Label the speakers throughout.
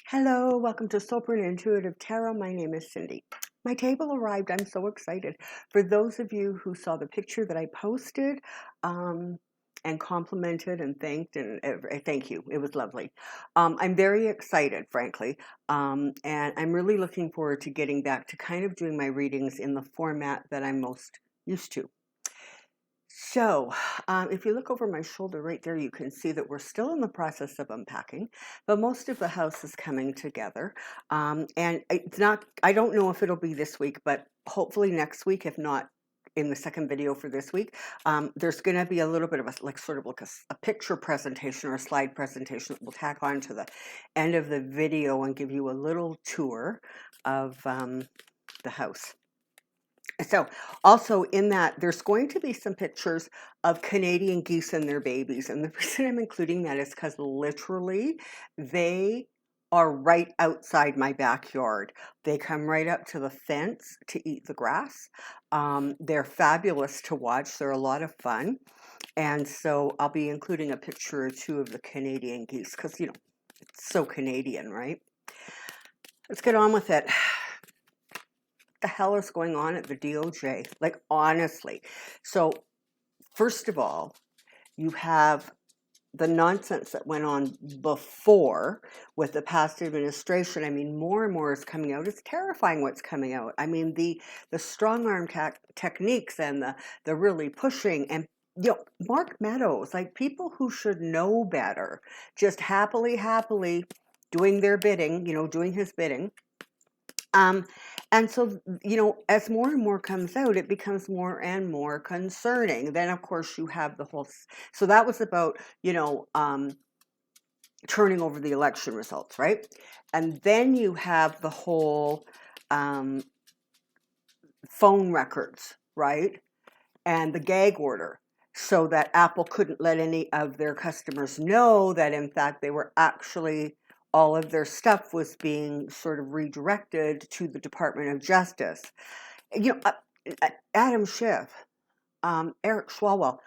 Speaker 1: Hello, welcome to Soulprint Intuitive Tarot. My name is Cindy. My table arrived. I'm so excited. For those of you who saw the picture that I posted and complimented and thanked, and thank you. It was lovely. I'm very excited, frankly, and I'm really looking forward to getting back to kind of doing my readings in the format that I'm most used to. So, if you look over my shoulder right there, you can see that we're still in the process of unpacking, but most of the house is coming together. And it's not, I don't know if it'll be this week, but hopefully next week, if not in the second video for this week, there's going to be a little bit of a, like sort of like a picture presentation or a slide presentation that we'll tack on to the end of the video and give you a little tour of the house. So also in that, there's going to be some pictures of Canadian geese and their babies. And the reason I'm including that is because literally they are right outside my backyard. They come right up to the fence to eat the grass. They're fabulous to watch. They're a lot of fun. And so I'll be including a picture or two of the Canadian geese because, you know, it's so Canadian, right? Let's get on with it. The hell is going on at the DOJ? Like, honestly. So, first of all, you have the nonsense that went on before with the past administration. I mean, more and more is coming out. It's terrifying what's coming out. I mean, the strong arm techniques and the really pushing and Mark Meadows, like people who should know better, just happily doing their bidding, doing his bidding. And so, as more and more comes out, it becomes more and more concerning. Then, of course, you have the whole, so that was about, turning over the election results, right? And then you have the whole phone records, right? And the gag order, so that Apple couldn't let any of their customers know that, in fact, they were actually all of their stuff was being sort of redirected to the Department of Justice. Adam Schiff, Eric Swalwell,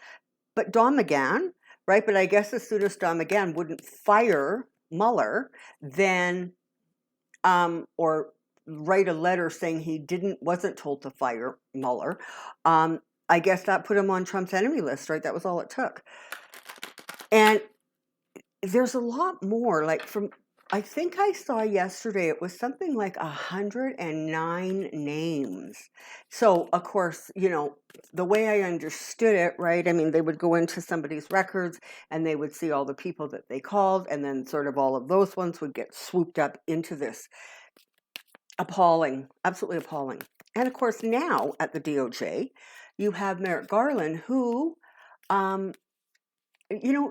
Speaker 1: but Don McGahn, right? But I guess as soon as Don McGahn wouldn't fire Mueller, then, or write a letter saying he wasn't told to fire Mueller, I guess that put him on Trump's enemy list, right? That was all it took. And there's a lot more, like I think I saw yesterday, it was something like 109 names. So, of course, the way I understood it, right? I mean, they would go into somebody's records and they would see all the people that they called, and then sort of all of those ones would get swooped up into this. Appalling, absolutely appalling. And of course, now at the DOJ, you have Merrick Garland, who,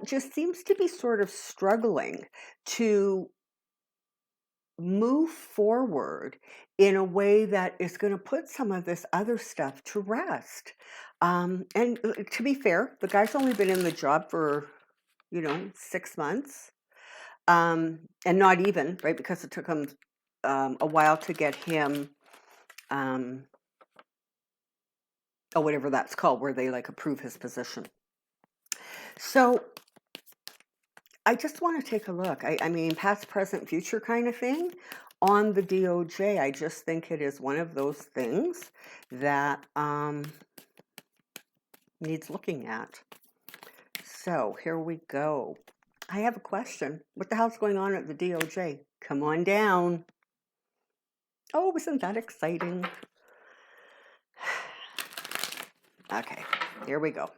Speaker 1: just seems to be sort of struggling to move forward in a way that is going to put some of this other stuff to rest. And to be fair, the guy's only been in the job for, 6 months. And not even, right, because it took him a while to get him, or whatever that's called, where they like approve his position. So I just want to take a look. I mean, past, present, future kind of thing on the DOJ. I just think it is one of those things that needs looking at. So here we go. I have a question. What the hell's going on at the DOJ? Come on down. Oh, isn't that exciting? Okay, here we go.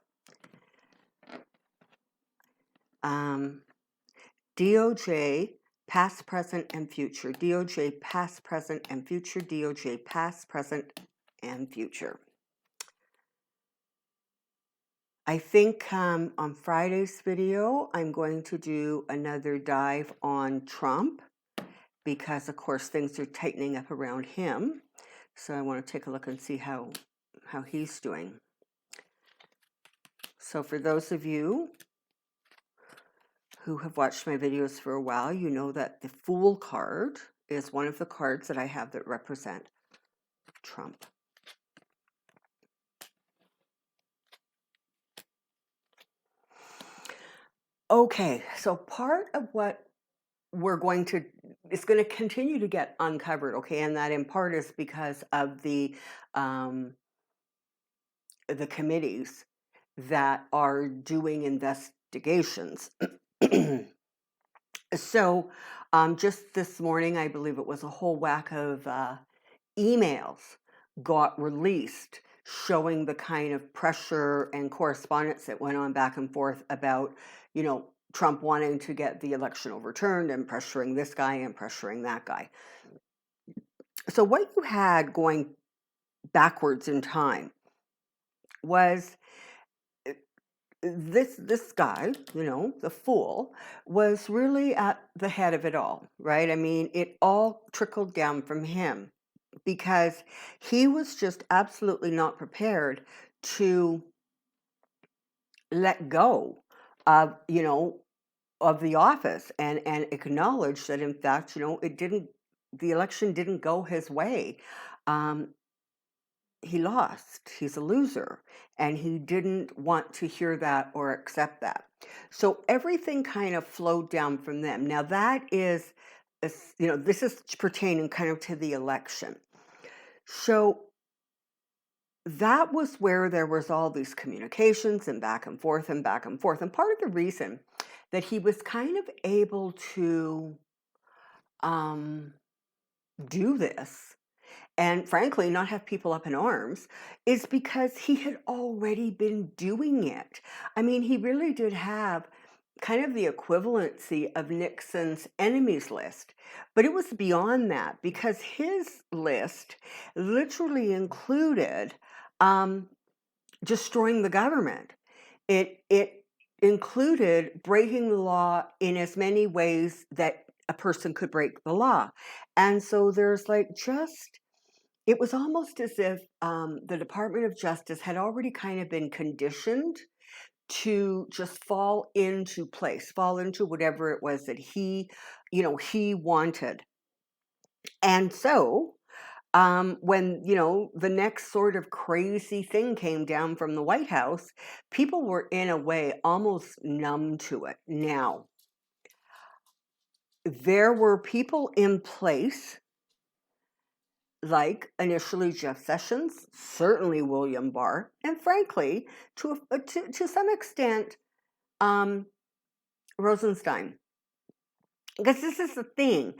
Speaker 1: DOJ, past, present, and future. DOJ, past, present, and future. DOJ, past, present, and future. I think on Friday's video, I'm going to do another dive on Trump because, of course, things are tightening up around him. So I want to take a look and see how he's doing. So for those of you who have watched my videos for a while, you know that the Fool card is one of the cards that I have that represent Trump. Okay, so part of what we're going to it's going to continue to get uncovered, okay? And that in part is because of the committees that are doing investigations. So, just this morning, I believe it was a whole whack of emails got released showing the kind of pressure and correspondence that went on back and forth about, Trump wanting to get the election overturned and pressuring this guy and pressuring that guy. So, what you had going backwards in time was this guy, the fool, was really at the head of it all, right? I mean, it all trickled down from him because he was just absolutely not prepared to let go of, of the office and acknowledge that in fact, the election didn't go his way. Um, he lost. He's a loser. And he didn't want to hear that or accept that. So everything kind of flowed down from them. Now, that is, this is pertaining kind of to the election. So that was where there was all these communications and back and forth and back and forth. And part of the reason that he was kind of able to do this and frankly not have people up in arms is because he had already been doing it. I mean, he really did have kind of the equivalency of Nixon's enemies list, but it was beyond that because his list literally included destroying the government. It included breaking the law in as many ways that a person could break the law. And so there's like just it was almost as if the Department of Justice had already kind of been conditioned to just fall into place, fall into whatever it was that he wanted. And so when, the next sort of crazy thing came down from the White House, people were in a way almost numb to it. Now, there were people in place like initially Jeff Sessions, certainly William Barr, and frankly, to some extent, Rosenstein. Because this is the thing,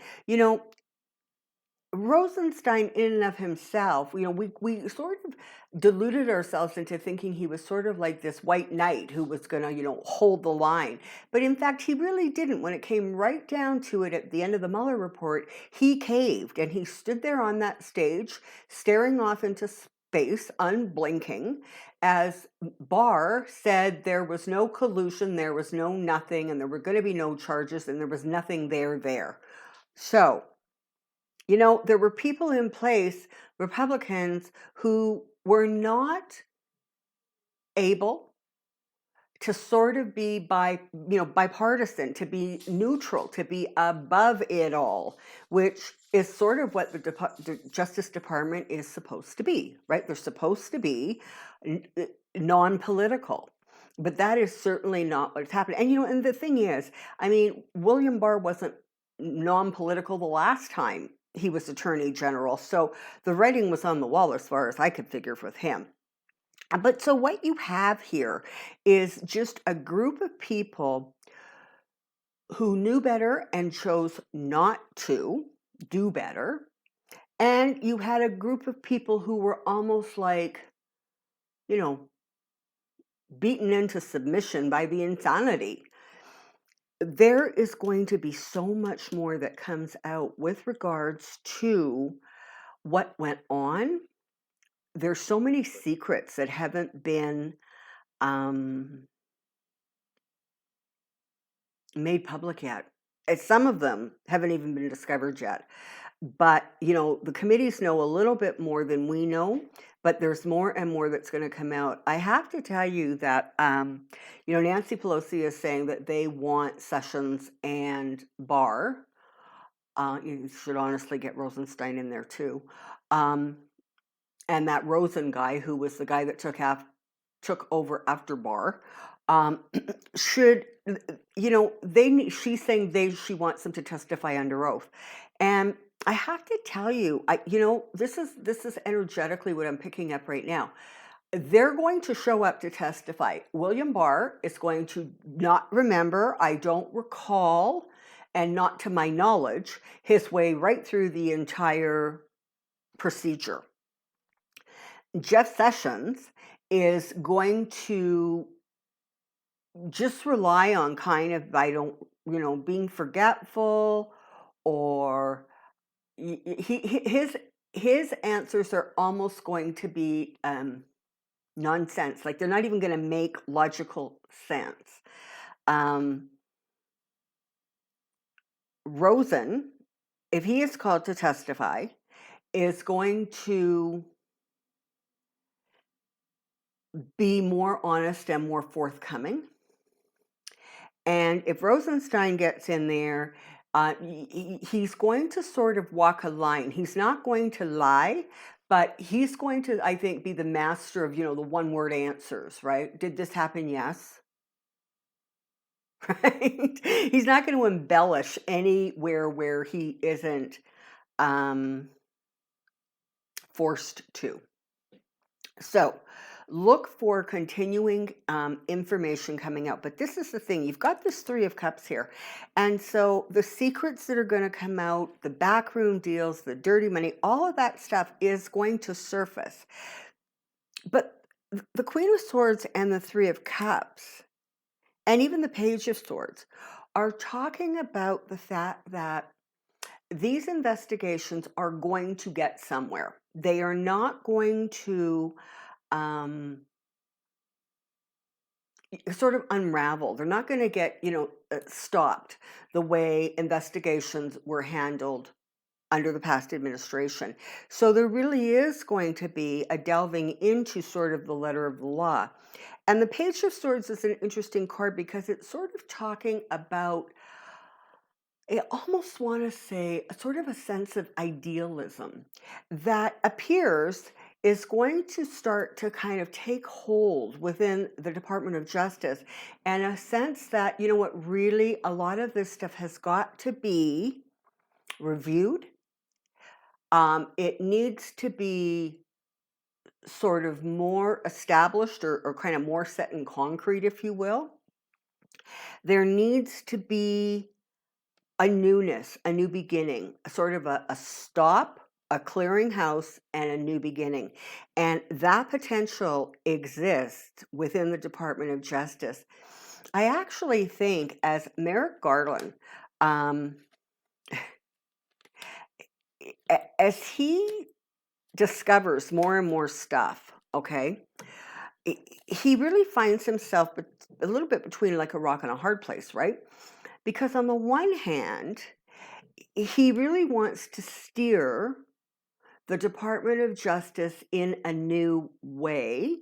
Speaker 1: Rosenstein in and of himself, we sort of deluded ourselves into thinking he was sort of like this white knight who was going to, hold the line. But in fact, he really didn't. When it came right down to it at the end of the Mueller report, he caved and he stood there on that stage staring off into space, unblinking, as Barr said there was no collusion, there was no nothing, and there were going to be no charges, and there was nothing there. So, there were people in place, Republicans, who were not able to sort of be bipartisan, to be neutral, to be above it all, which is sort of what the Justice Department is supposed to be, right? They're supposed to be non-political. But that is certainly not what's happened. And, and the thing is, I mean, William Barr wasn't non-political the last time he was Attorney General. So the writing was on the wall as far as I could figure with him. But so what you have here is just a group of people who knew better and chose not to do better. And you had a group of people who were almost like, beaten into submission by the insanity. There is going to be so much more that comes out with regards to what went on. There's so many secrets that haven't been made public yet. And some of them haven't even been discovered yet. But, the committees know a little bit more than we know, but there's more and more that's going to come out. I have to tell you that, Nancy Pelosi is saying that they want Sessions and Barr. You should honestly get Rosenstein in there too. And that Rosen guy, who was the guy that took over after Barr, Um, should she's saying she wants them to testify under oath, and I have to tell you, this is energetically what I'm picking up right now. They're going to show up to testify. William Barr is going to not remember, I don't recall, and not to my knowledge, his way right through the entire procedure. Jeff Sessions is going to just rely on kind of, I don't, being forgetful, or his answers are almost going to be nonsense. Like, they're not even going to make logical sense. Rosen, if he is called to testify, is going to be more honest and more forthcoming. And if Rosenstein gets in there, he's going to sort of walk a line. He's not going to lie, but he's going to, I think, be the master of, the one-word answers, right? Did this happen? Yes. Right? He's not going to embellish anywhere where he isn't forced to. So look for continuing information coming out. But this is the thing. You've got this Three of Cups here. And so the secrets that are going to come out, the backroom deals, the dirty money, all of that stuff is going to surface. But the Queen of Swords and the Three of Cups, and even the Page of Swords, are talking about the fact that these investigations are going to get somewhere. They are not going to sort of unravel. They're not going to get, stopped the way investigations were handled under the past administration. So there really is going to be a delving into sort of the letter of the law. And the Page of Swords is an interesting card because it's sort of talking about, I almost want to say, a sort of a sense of idealism that appears is going to start to kind of take hold within the Department of Justice, and a sense that, really a lot of this stuff has got to be reviewed. It needs to be sort of more established, or kind of more set in concrete, if you will. There needs to be a newness, a new beginning, sort of a stop, a clearinghouse, and a new beginning. And that potential exists within the Department of Justice. I actually think, as Merrick Garland, as he discovers more and more stuff, okay, he really finds himself a little bit between like a rock and a hard place, right? Because on the one hand, he really wants to steer the Department of Justice in a new way.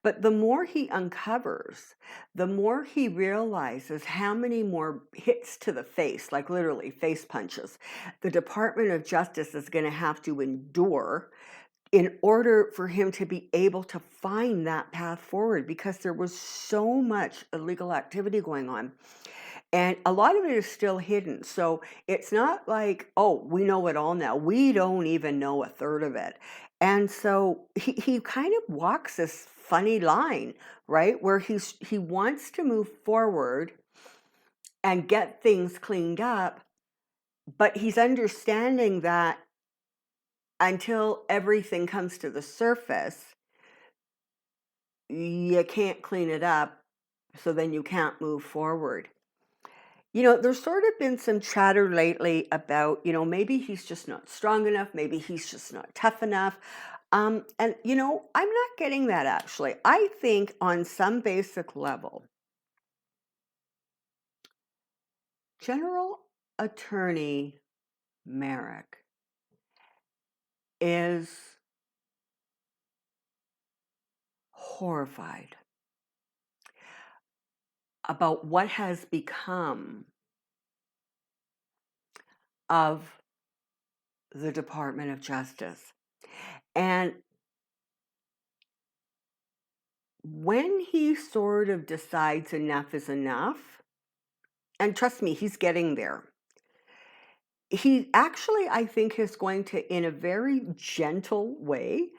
Speaker 1: But the more he uncovers, the more he realizes how many more hits to the face, like literally face punches, the Department of Justice is going to have to endure in order for him to be able to find that path forward, because there was so much illegal activity going on. And a lot of it is still hidden. So it's not like, oh, we know it all now. We don't even know a third of it. And so he kind of walks this funny line, right? Where he wants to move forward and get things cleaned up, but he's understanding that until everything comes to the surface, you can't clean it up, so then you can't move forward. There's sort of been some chatter lately about, maybe he's just not strong enough, maybe he's just not tough enough. And, I'm not getting that, actually. I think on some basic level, General Attorney Merrick is horrified about what has become of the Department of Justice. And he really wants to steer the Department of Justice in a new way. But the more he uncovers, the more he realizes how many more hits to the face, like literally face punches, the Department of Justice is going to have to endure in order for him to be able to find that path forward, because there was so much illegal activity going on. And a lot of it is still hidden. So it's not like, oh, we know it all now. We don't even know a third of it. And so he kind of walks this funny line, right? Where he's wanting to move forward and get things cleaned up, but he's understanding that until everything comes to the surface, you can't clean it up, so then you can't move forward. when he sort of decides enough is enough, and trust me, he's getting there. He actually, I think, is going to, in a very gentle way,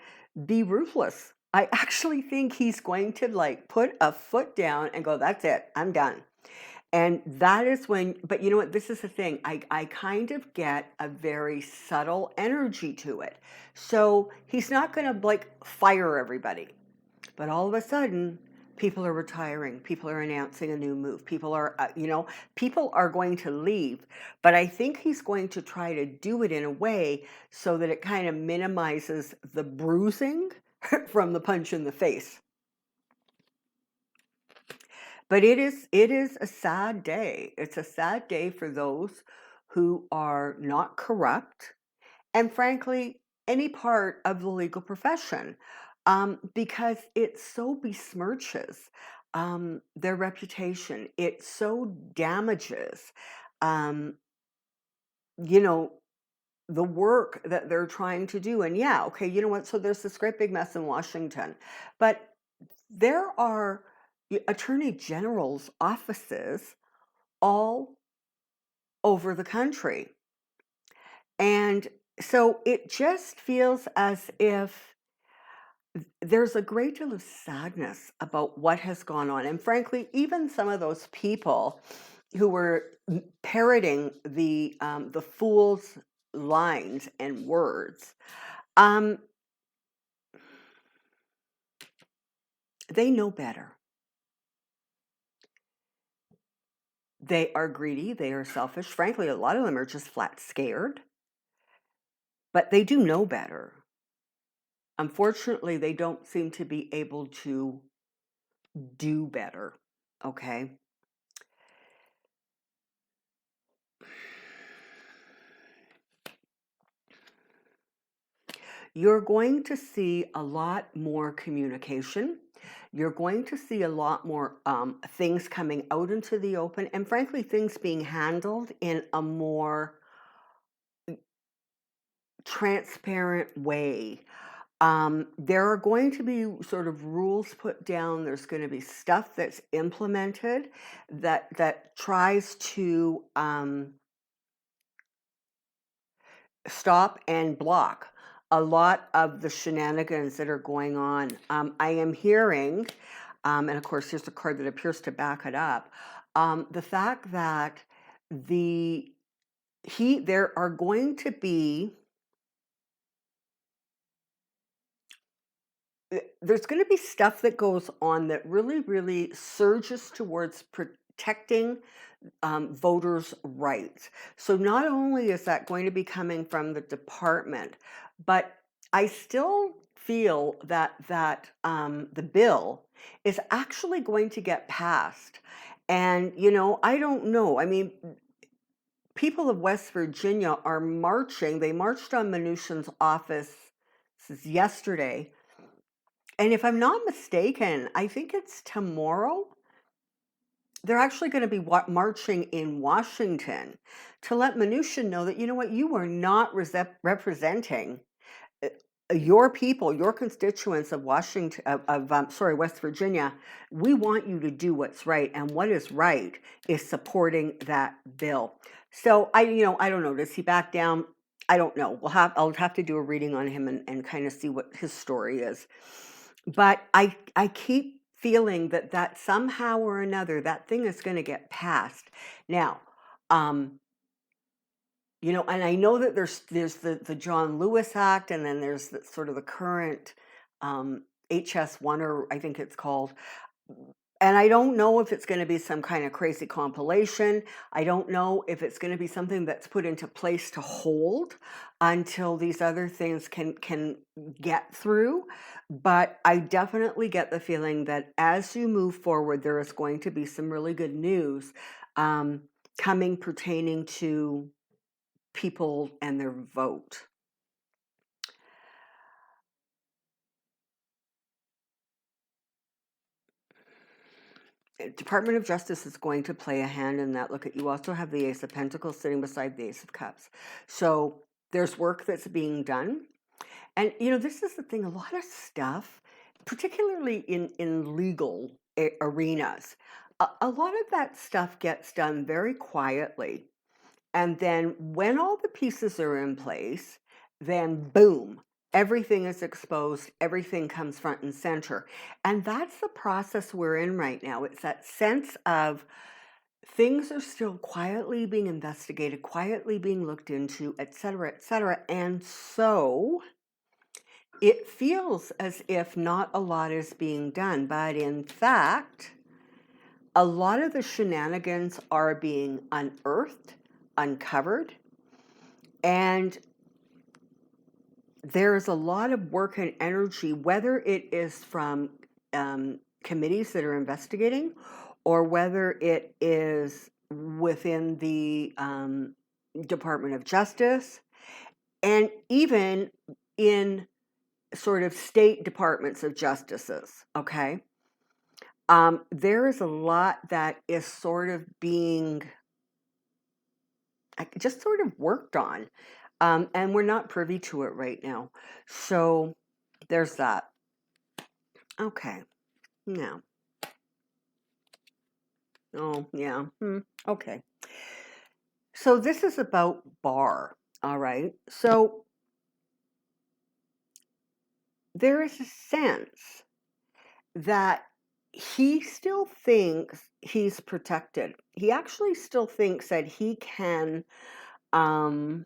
Speaker 1: be ruthless. I actually think he's going to like put a foot down and go, that's it, I'm done. And that is when, but you know what? This is the thing. I kind of get a very subtle energy to it. So he's not going to like fire everybody. But all of a sudden, people are retiring. People are announcing a new move. People are, people are going to leave. But I think he's going to try to do it in a way so that it kind of minimizes the bruising from the punch in the face. But it is a sad day. It's a sad day for those who are not corrupt, and frankly, any part of the legal profession, because it so besmirches their reputation. It so damages, um, you know, the work that they're trying to do. And yeah, okay, you know what? So there's this great big mess in Washington, but there are attorney generals' offices all over the country. And so it just feels as if there's a great deal of sadness about what has gone on. And frankly, even some of those people who were parroting the fool's lines and words, um, they know better. They are greedy. They are selfish. Frankly, a lot of them are just flat scared, but they do know better. Unfortunately, they don't seem to be able to do better. Okay. You're going to see a lot more communication. You're going to see a lot more things coming out into the open, and frankly, things being handled in a more transparent way. There are going to be sort of rules put down. There's going to be stuff that's implemented that tries to stop and block a lot of the shenanigans that are going on. I am hearing, and of course, here's a card that appears to back it up. The fact that there are going to be there's going to be stuff that goes on that really, really surges towards protecting voters' rights. So not only is that going to be coming from the department, but I still feel that the bill is actually going to get passed. And I don't know. I mean, people of West Virginia are marching. They marched on Mnuchin's office yesterday. And if I'm not mistaken, I think it's tomorrow. They're actually going to be marching in Washington to let Mnuchin know that, you know what, you are not representing uh, your people, your constituents of Washington, West Virginia. We want you to do what's right, and what is right is supporting that bill. So I don't know. Does he back down? I don't know. I'll have to do a reading on him and kind of see what his story is. But I keep feeling that somehow or another that thing is going to get passed. Now, and I know that there's the John Lewis Act, and then there's sort of the current HS1, or I think it's called. And I don't know if it's going to be some kind of crazy compilation. I don't know if it's going to be something that's put into place to hold until these other things can get through. But I definitely get the feeling that as you move forward, there is going to be some really good news coming pertaining to people and their vote. Department of Justice is going to play a hand in that. Look, you also have the Ace of Pentacles sitting beside the Ace of Cups. So there's work that's being done. And, this is the thing. A lot of stuff particularly in legal arenas, a lot of that stuff gets done very quietly. And then when all the pieces are in place, then boom, everything is exposed, everything comes front and center. And that's the process we're in right now. It's that sense of things are still quietly being investigated, quietly being looked into, et cetera, et cetera. And so it feels as if not a lot is being done. But in fact, a lot of the shenanigans are being unearthed, uncovered, and there's a lot of work and energy, whether it is from committees that are investigating or whether it is within the Department of Justice, and even in sort of state departments of justices, okay? There is a lot that is sort of being just sort of worked on, and we're not privy to it right now. So there's that. Okay, now. Oh, yeah. Okay. So this is about Barr, all right? So there is a sense that he still thinks he's protected. He actually still thinks that he can, I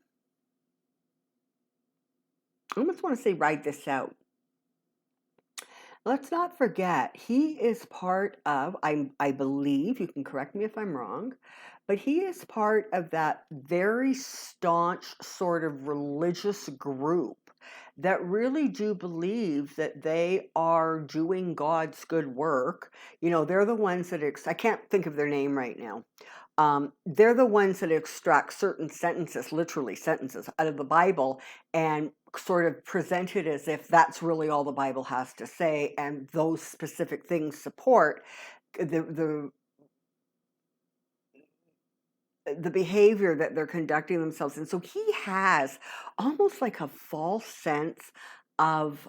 Speaker 1: almost want to say ride this out. Let's not forget, he is part of, I believe, you can correct me if I'm wrong, but he is part of that very staunch sort of religious group that really do believe that they are doing God's good work. You know, they're the ones that, I can't think of their name right now. They're the ones that extract certain sentences, literally sentences, out of the Bible and sort of present it as if that's really all the Bible has to say, and those specific things support the the behavior that they're conducting themselves in. So he has almost like a false sense of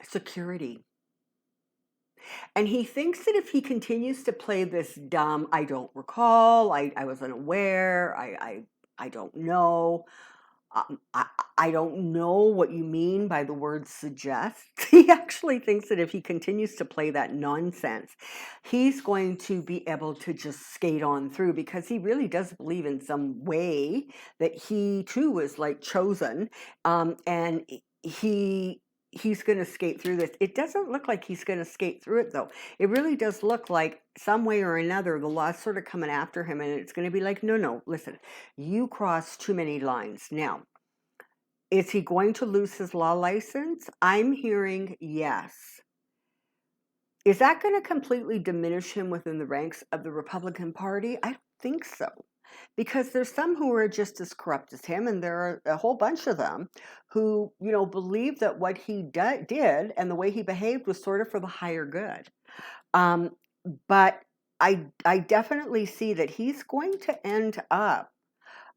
Speaker 1: security. And he thinks that if he continues to play this dumb, I don't recall, I was unaware, I don't know, I don't know what you mean by the word suggest. He actually thinks that if he continues to play that nonsense, he's going to be able to just skate on through, because he really does believe in some way that he too is like chosen, and he's going to skate through this. It doesn't look like he's going to skate through it, though. It really does look like some way or another the law's sort of coming after him, and it's going to be like, no, listen, you crossed too many lines. Now, is he going to lose his law license? I'm hearing yes. Is that going to completely diminish him within the ranks of the Republican Party? I don't think so. Because there's some who are just as corrupt as him, and there are a whole bunch of them who, believe that what he did and the way he behaved was sort of for the higher good. But I definitely see that he's going to end up,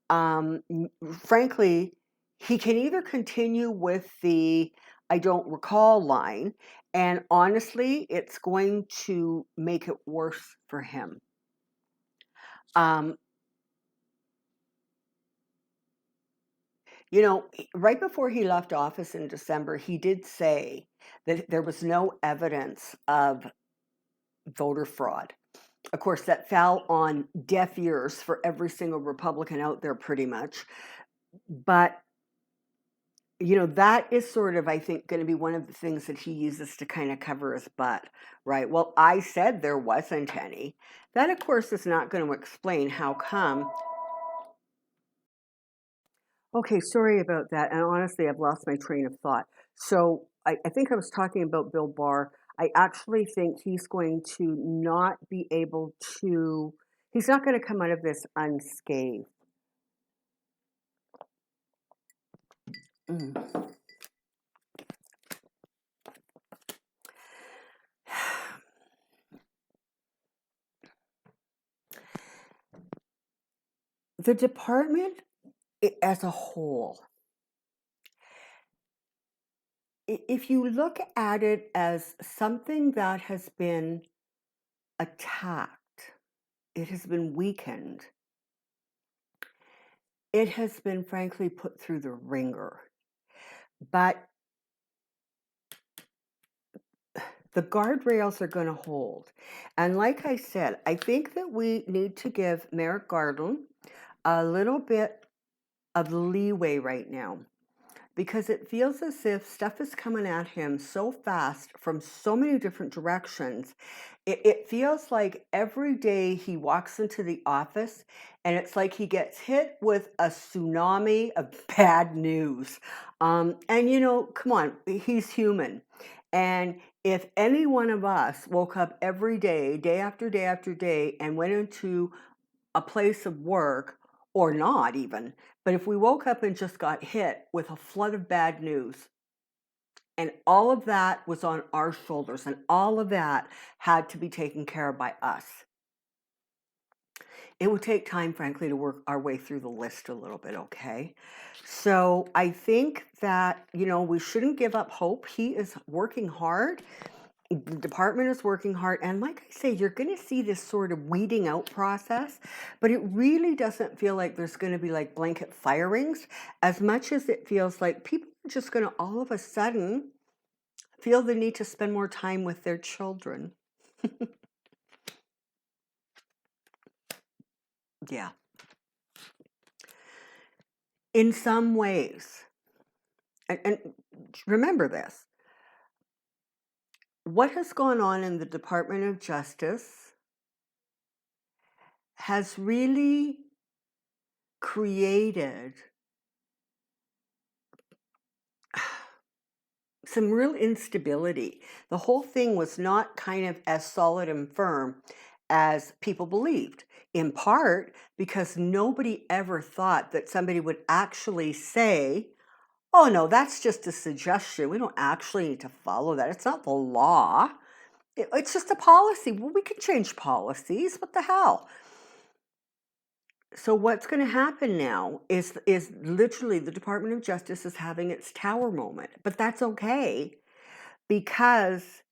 Speaker 1: frankly, he can either continue with the I don't recall line, and honestly, it's going to make it worse for him. Um, right before he left office in December, he did say that there was no evidence of voter fraud. Of course, that fell on deaf ears for every single Republican out there, pretty much. But, that is sort of, I think, going to be one of the things that he uses to kind of cover his butt, right? Well, I said there wasn't any. That, of course, is not going to explain how come. Okay, sorry about that. And honestly, I've lost my train of thought. So I think I was talking about Bill Barr. I actually think he's going to not be able to, he's not going to come out of this unscathed. Mm. The department as a whole if you look at it as something that has been attacked, it has been weakened, it has been frankly put through the ringer. But the guardrails are going to hold. And like I said, I think that we need to give Merrick Garland a little bit of leeway right now, because it feels as if stuff is coming at him so fast from so many different directions. It feels like every day he walks into the office and it's like he gets hit with a tsunami of bad news. And come on, he's human. And if any one of us woke up every day, day after day after day, and went into a place of work, or not even, but if we woke up and just got hit with a flood of bad news, and all of that was on our shoulders, and all of that had to be taken care of by us, it would take time, frankly, to work our way through the list a little bit, okay? So I think that, we shouldn't give up hope. He is working hard. The department is working hard. And like I say, you're going to see this sort of weeding out process, but it really doesn't feel like there's going to be like blanket firings as much as it feels like people are just going to all of a sudden feel the need to spend more time with their children. Yeah. In some ways. And remember this. What has gone on in the Department of Justice has really created some real instability. The whole thing was not kind of as solid and firm as people believed, in part because nobody ever thought that somebody would actually say, oh no, that's just a suggestion. We don't actually need to follow that. It's not the law. It's just a policy. Well, we can change policies. What the hell? So what's going to happen now is literally the Department of Justice is having its tower moment. But that's okay, because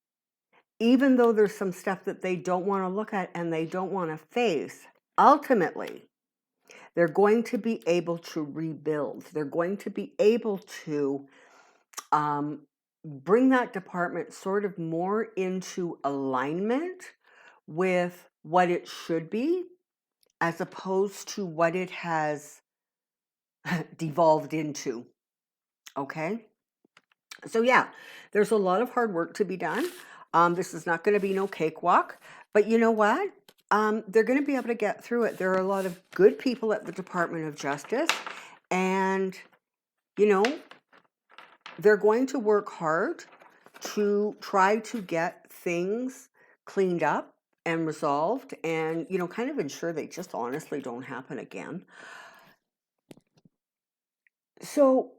Speaker 1: even though there's some stuff that they don't want to look at and they don't want to face, ultimately, they're going to be able to rebuild. They're going to be able to bring that department sort of more into alignment with what it should be, as opposed to what it has devolved into. Okay? So yeah, there's a lot of hard work to be done. This is not going to be no cakewalk, but you know what? They're going to be able to get through it. There are a lot of good people at the Department of Justice, and they're going to work hard to try to get things cleaned up and resolved, and kind of ensure they just honestly don't happen again. So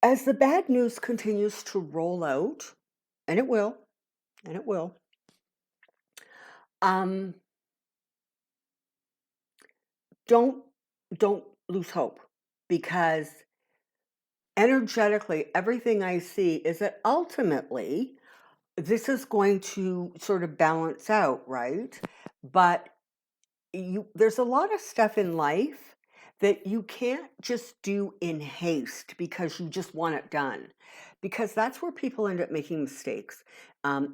Speaker 1: as the bad news continues to roll out, and it will, don't lose hope, because energetically everything I see is that ultimately this is going to sort of balance out, right? But there's a lot of stuff in life that you can't just do in haste because you just want it done, because that's where people end up making mistakes,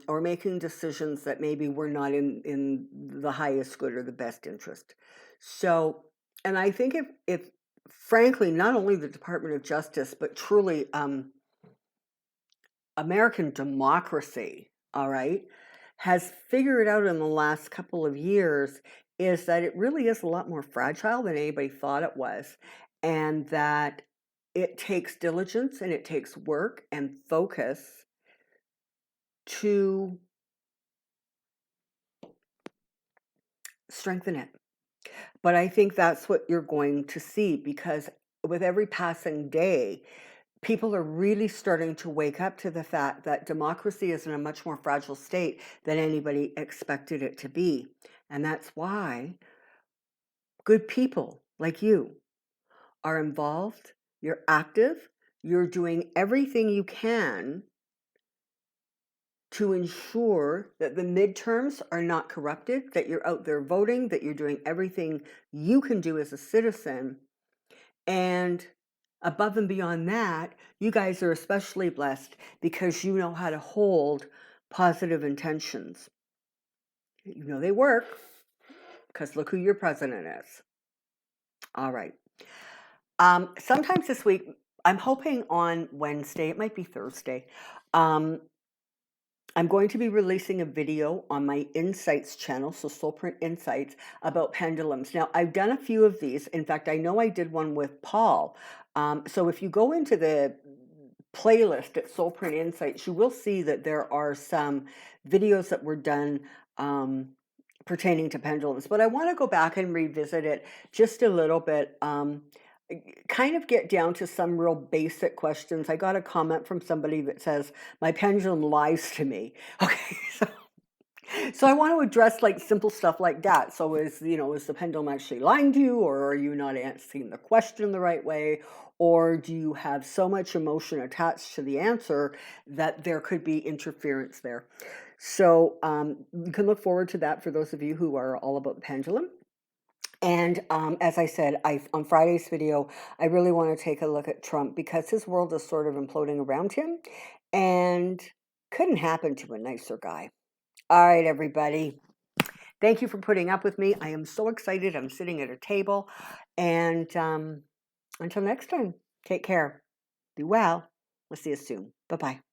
Speaker 1: or making decisions that maybe were not in the highest good or the best interest. So, and I think if frankly, not only the Department of Justice, but truly American democracy, all right, has figured out in the last couple of years, is that it really is a lot more fragile than anybody thought it was, and that it takes diligence and it takes work and focus to strengthen it. But I think that's what you're going to see, because with every passing day, people are really starting to wake up to the fact that democracy is in a much more fragile state than anybody expected it to be. And that's why good people like you are involved, you're active, you're doing everything you can to ensure that the midterms are not corrupted, that you're out there voting, that you're doing everything you can do as a citizen. And above and beyond that, you guys are especially blessed because you know how to hold positive intentions. You know they work because look who your president is. All right. Sometimes this week, I'm hoping on Wednesday, it might be Thursday, um, I'm going to be releasing a video on my Insights channel, so Soulprint Insights, about pendulums. Now, I've done a few of these. In fact, I know I did one with Paul. So if you go into the playlist at Soulprint Insights, you will see that there are some videos that were done pertaining to pendulums. But I want to go back and revisit it just a little bit. Kind of get down to some real basic questions. I got a comment from somebody that says, my pendulum lies to me. Okay, so I want to address like simple stuff like that. So is the pendulum actually lying to you, or are you not answering the question the right way? Or do you have so much emotion attached to the answer that there could be interference there? So you can look forward to that for those of you who are all about the pendulum. And as I said, on Friday's video, I really want to take a look at Trump because his world is sort of imploding around him and couldn't happen to a nicer guy. All right, everybody. Thank you for putting up with me. I am so excited. I'm sitting at a table. And until next time, take care. Be well. We'll see you soon. Bye-bye.